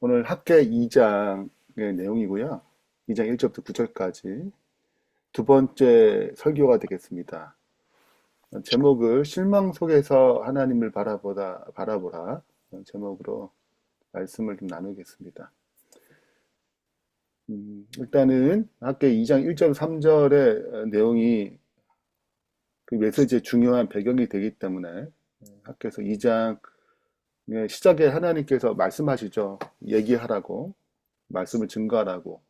오늘 학계 2장의 내용이고요. 2장 1절부터 9절까지 두 번째 설교가 되겠습니다. 제목을 실망 속에서 하나님을 바라보라 제목으로 말씀을 좀 나누겠습니다. 일단은 학계 2장 1절 3절의 내용이 그 메시지의 중요한 배경이 되기 때문에 학계에서 2장 시작에 하나님께서 말씀하시죠. 얘기하라고, 말씀을 증거하라고.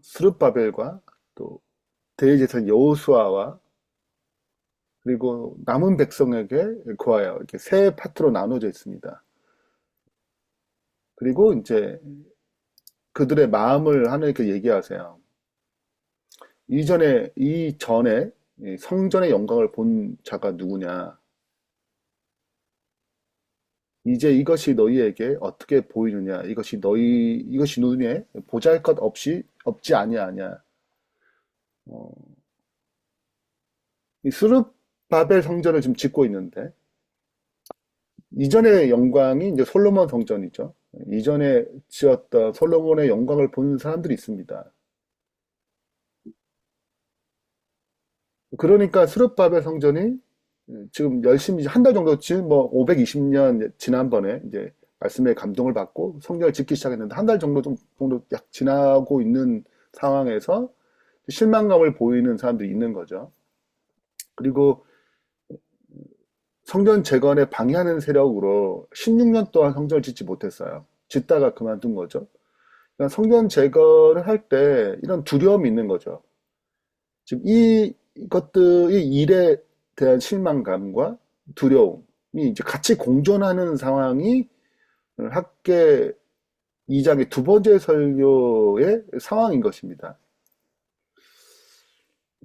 스룹바벨과 또 대제사장 여호수아와 그리고 남은 백성에게 구하여 이렇게 세 파트로 나눠져 있습니다. 그리고 이제 그들의 마음을 하나님께 얘기하세요. 이전에 성전의 영광을 본 자가 누구냐? 이제 이것이 너희에게 어떻게 보이느냐? 이것이 눈에 보잘것 없지 아니하냐? 이 스룹바벨 성전을 지금 짓고 있는데 이전의 영광이 이제 솔로몬 성전이죠. 이전에 지었던 솔로몬의 영광을 본 사람들이 있습니다. 그러니까 스룹바벨 성전이 지금 열심히 한 달 정도 지금 뭐 520년 지난번에 이제 말씀에 감동을 받고 성전을 짓기 시작했는데 한 달 정도 약 지나고 있는 상황에서 실망감을 보이는 사람들이 있는 거죠. 그리고 성전 재건에 방해하는 세력으로 16년 동안 성전을 짓지 못했어요. 짓다가 그만둔 거죠. 그러니까 성전 재건을 할 때 이런 두려움이 있는 거죠. 지금 이것들이 일에 대한 실망감과 두려움이 이제 같이 공존하는 상황이 학계 2장의 두 번째 설교의 상황인 것입니다.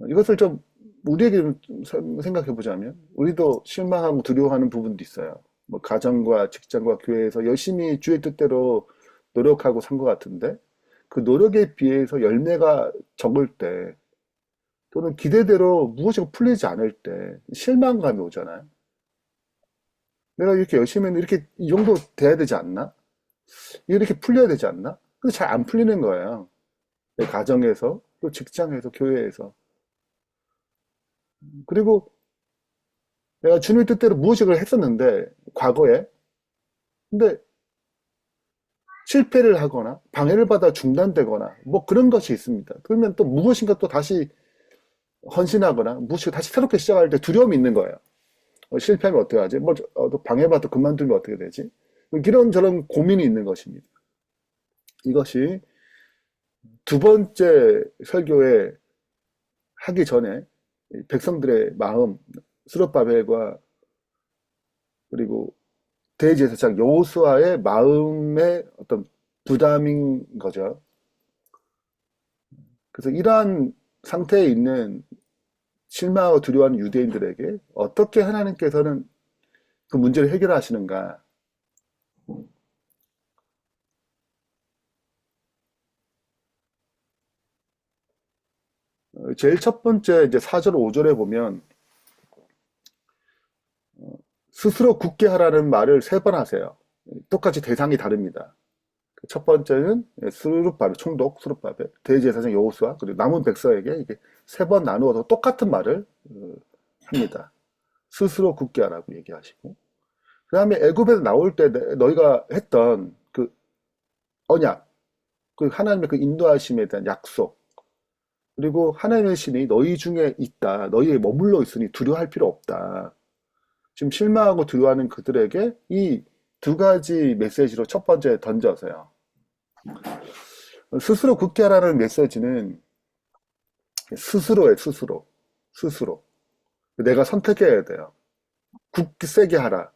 이것을 좀 우리에게 좀 생각해 보자면 우리도 실망하고 두려워하는 부분도 있어요. 뭐 가정과 직장과 교회에서 열심히 주의 뜻대로 노력하고 산 것 같은데 그 노력에 비해서 열매가 적을 때 또는 기대대로 무엇이 풀리지 않을 때 실망감이 오잖아요. 내가 이렇게 열심히 했는데 이렇게 이 정도 돼야 되지 않나? 이렇게 풀려야 되지 않나? 근데 잘 안 풀리는 거예요. 내 가정에서 또 직장에서 교회에서 그리고 내가 주님의 뜻대로 무엇을 했었는데 과거에 근데 실패를 하거나 방해를 받아 중단되거나 뭐 그런 것이 있습니다. 그러면 또 무엇인가 또 다시 헌신하거나 무엇인가 다시 새롭게 시작할 때 두려움이 있는 거예요. 실패하면 어떻게 하지? 또 방해받아 그만두면 어떻게 되지? 이런저런 고민이 있는 것입니다. 이것이 두 번째 설교에 하기 전에 백성들의 마음, 스룹바벨과 그리고 대제사장 여호수아의 마음의 어떤 부담인 거죠. 그래서 이러한 상태에 있는 실망하고 두려워하는 유대인들에게 어떻게 하나님께서는 그 문제를 해결하시는가? 제일 첫 번째 이제 4절 5절에 보면 스스로 굳게 하라는 말을 세 번 하세요. 똑같이 대상이 다릅니다. 첫 번째는 스룹바벨, 총독 스룹바벨, 대제사장 여호수아, 그리고 남은 백성에게 이게 세 번 나누어서 똑같은 말을 합니다. 스스로 굳게 하라고 얘기하시고, 그 다음에 애굽에서 나올 때 너희가 했던 그 언약, 그 하나님의 그 인도하심에 대한 약속, 그리고 하나님의 신이 너희 중에 있다, 너희에 머물러 있으니 두려워할 필요 없다. 지금 실망하고 두려워하는 그들에게 이 두 가지 메시지로 첫 번째 던져서요. 스스로 굳게 하라는 메시지는 스스로예요, 스스로. 스스로. 내가 선택해야 돼요. 굳게 세게 하라.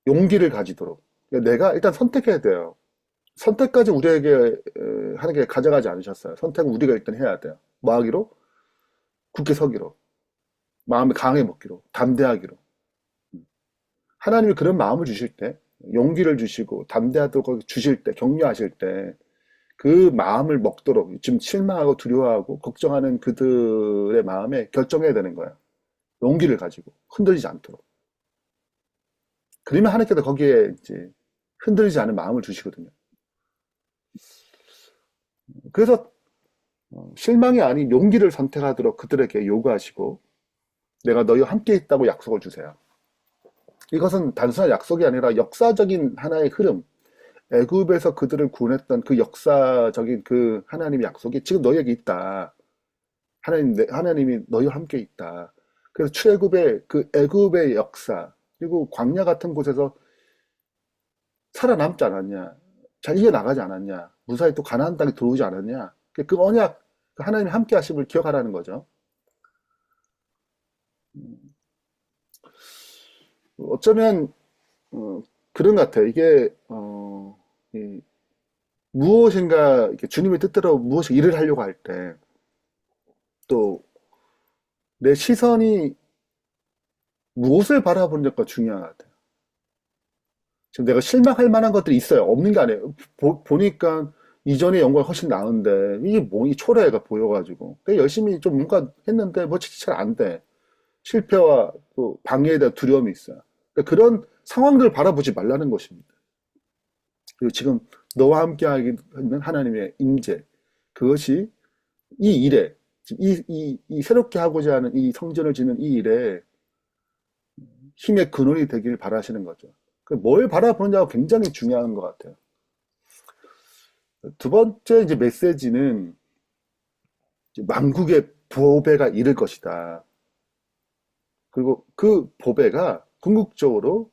용기를 가지도록. 내가 일단 선택해야 돼요. 선택까지 우리에게 하나님께 가져가지 않으셨어요. 선택은 우리가 일단 해야 돼요. 뭐 하기로? 굳게 서기로. 마음을 강하게 먹기로. 담대하기로. 하나님이 그런 마음을 주실 때, 용기를 주시고 담대하도록 주실 때, 격려하실 때 그 마음을 먹도록 지금 실망하고 두려워하고 걱정하는 그들의 마음에 결정해야 되는 거예요. 용기를 가지고 흔들리지 않도록. 그러면 하나님께서 거기에 이제 흔들리지 않은 마음을 주시거든요. 그래서 실망이 아닌 용기를 선택하도록 그들에게 요구하시고 내가 너희와 함께 있다고 약속을 주세요. 이것은 단순한 약속이 아니라 역사적인 하나의 흐름, 애굽에서 그들을 구원했던 그 역사적인 그 하나님의 약속이 지금 너희에게 있다. 하나님이 너희와 함께 있다. 그래서 출애굽의 그 애굽의 역사, 그리고 광야 같은 곳에서 살아남지 않았냐, 잘 이겨나가지 않았냐, 무사히 또 가나안 땅에 들어오지 않았냐, 그 언약, 그 하나님이 함께 하심을 기억하라는 거죠. 어쩌면 그런 것 같아요. 이게 무엇인가 이렇게 주님의 뜻대로 무엇을 일을 하려고 할 때 또 내 시선이 무엇을 바라보느냐가 중요한 것 같아요. 지금 내가 실망할 만한 것들이 있어요. 없는 게 아니에요. 보니까 이전의 영광이 훨씬 나은데 이게 뭐 이 초라해가 보여가지고 내가 열심히 좀 뭔가 했는데 뭐 잘 안 돼. 실패와 또 방해에 대한 두려움이 있어요. 그러니까 그런 상황들을 바라보지 말라는 것입니다. 그리고 지금 너와 함께 하는 하나님의 임재, 그것이 이 일에, 이 새롭게 하고자 하는 이 성전을 짓는 이 일에 힘의 근원이 되길 바라시는 거죠. 뭘 바라보느냐가 굉장히 중요한 것 같아요. 두 번째 이제 메시지는 만국의 보배가 이를 것이다. 그리고 그 보배가 궁극적으로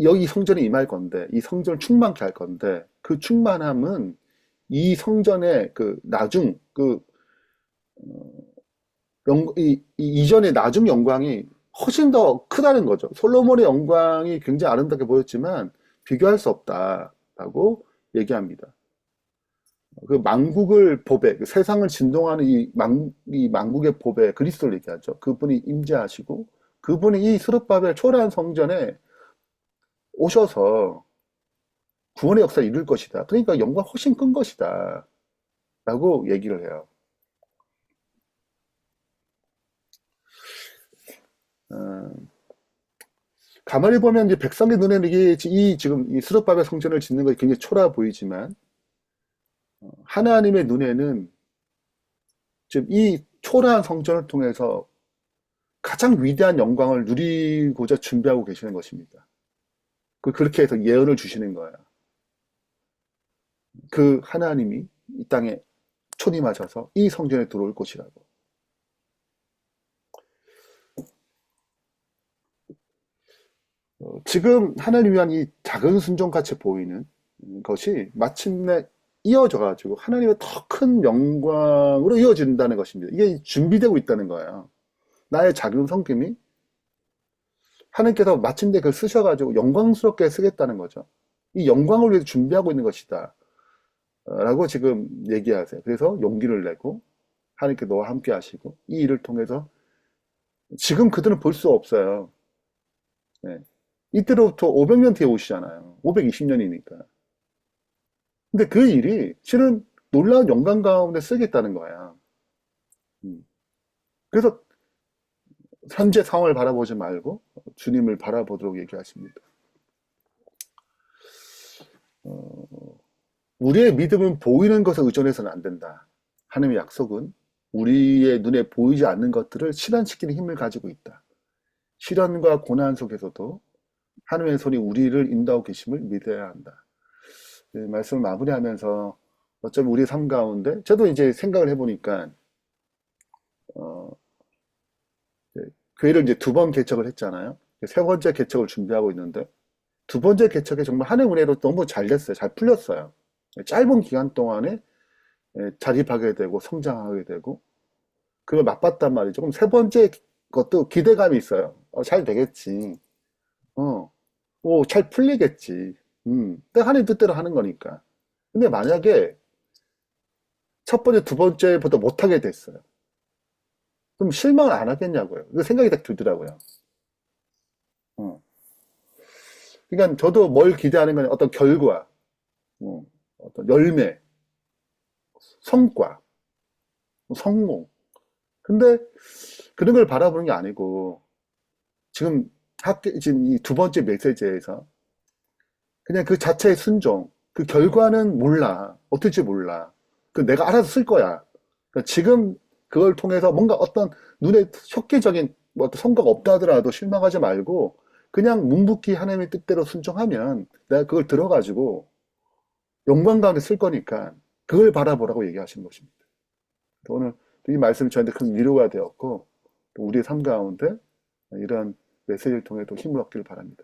여기 성전에 임할 건데, 이 성전을 충만케 할 건데, 그 충만함은 이 성전의 이전의 나중 영광이 훨씬 더 크다는 거죠. 솔로몬의 영광이 굉장히 아름답게 보였지만 비교할 수 없다라고 얘기합니다. 그 만국을 보배, 그 세상을 진동하는 이 만국의 보배, 그리스도를 얘기하죠. 그분이 임재하시고 그분이 이 스룹바벨 초라한 성전에 오셔서 구원의 역사를 이룰 것이다. 그러니까 영광 훨씬 큰 것이다. 라고 얘기를 해요. 어, 가만히 보면 이제 백성의 눈에는 이게 지금 이 스룹바벨 성전을 짓는 것이 굉장히 초라해 보이지만 하나님의 눈에는 지금 이 초라한 성전을 통해서 가장 위대한 영광을 누리고자 준비하고 계시는 것입니다. 그렇게 해서 예언을 주시는 거예요. 그 하나님이 이 땅에 초림하셔서 이 성전에 들어올 것이라고. 지금 하나님 위한 이 작은 순종같이 보이는 것이 마침내 이어져 가지고 하나님의 더 큰 영광으로 이어진다는 것입니다. 이게 준비되고 있다는 거예요. 나의 작은 성김이 하나님께서 마침내 그걸 쓰셔가지고 영광스럽게 쓰겠다는 거죠. 이 영광을 위해서 준비하고 있는 것이다. 라고 지금 얘기하세요. 그래서 용기를 내고 하나님께 너와 함께 하시고 이 일을 통해서 지금 그들은 볼 수 없어요. 네. 이때로부터 500년 뒤에 오시잖아요. 520년이니까. 근데 그 일이 실은 놀라운 영광 가운데 쓰겠다는 거야. 음. 그래서 현재 상황을 바라보지 말고 주님을 바라보도록 얘기하십니다. 우리의 믿음은 보이는 것에 의존해서는 안 된다. 하나님의 약속은 우리의 눈에 보이지 않는 것들을 실현시키는 힘을 가지고 있다. 시련과 고난 속에서도 하나님의 손이 우리를 인도하고 계심을 믿어야 한다. 네, 말씀을 마무리하면서 어쩌면 우리 삶 가운데 저도 이제 생각을 해보니까 어, 교회를 이제 두 번 개척을 했잖아요. 세 번째 개척을 준비하고 있는데 두 번째 개척에 정말 하나님의 은혜로 너무 잘 됐어요. 잘 풀렸어요. 짧은 기간 동안에 자립하게 되고 성장하게 되고 그걸 맛봤단 말이죠. 그럼 세 번째 것도 기대감이 있어요. 잘 되겠지. 어, 잘 풀리겠지. 근데 하나님 뜻대로 하는 거니까. 근데 만약에 첫 번째, 두 번째보다 못하게 됐어요. 그럼 실망을 안 하겠냐고요. 그 생각이 딱 들더라고요. 어. 그러니까 저도 뭘 기대하는 건 어떤 결과, 어떤 열매, 성과, 성공. 근데 그런 걸 바라보는 게 아니고 지금 지금 이 두 번째 메시지에서 그냥 그 자체의 순종, 그 결과는 몰라. 어떨지 몰라. 그 내가 알아서 쓸 거야. 그러니까 지금 그걸 통해서 뭔가 어떤 눈에 획기적인 뭐 어떤 성과가 없다 하더라도 실망하지 말고 그냥 묵묵히 하나님의 뜻대로 순종하면 내가 그걸 들어가지고 영광 가운데 쓸 거니까 그걸 바라보라고 얘기하신 것입니다. 오늘 이 말씀이 저한테 큰 위로가 되었고 또 우리의 삶 가운데 이런 메시지를 통해 또 힘을 얻기를 바랍니다.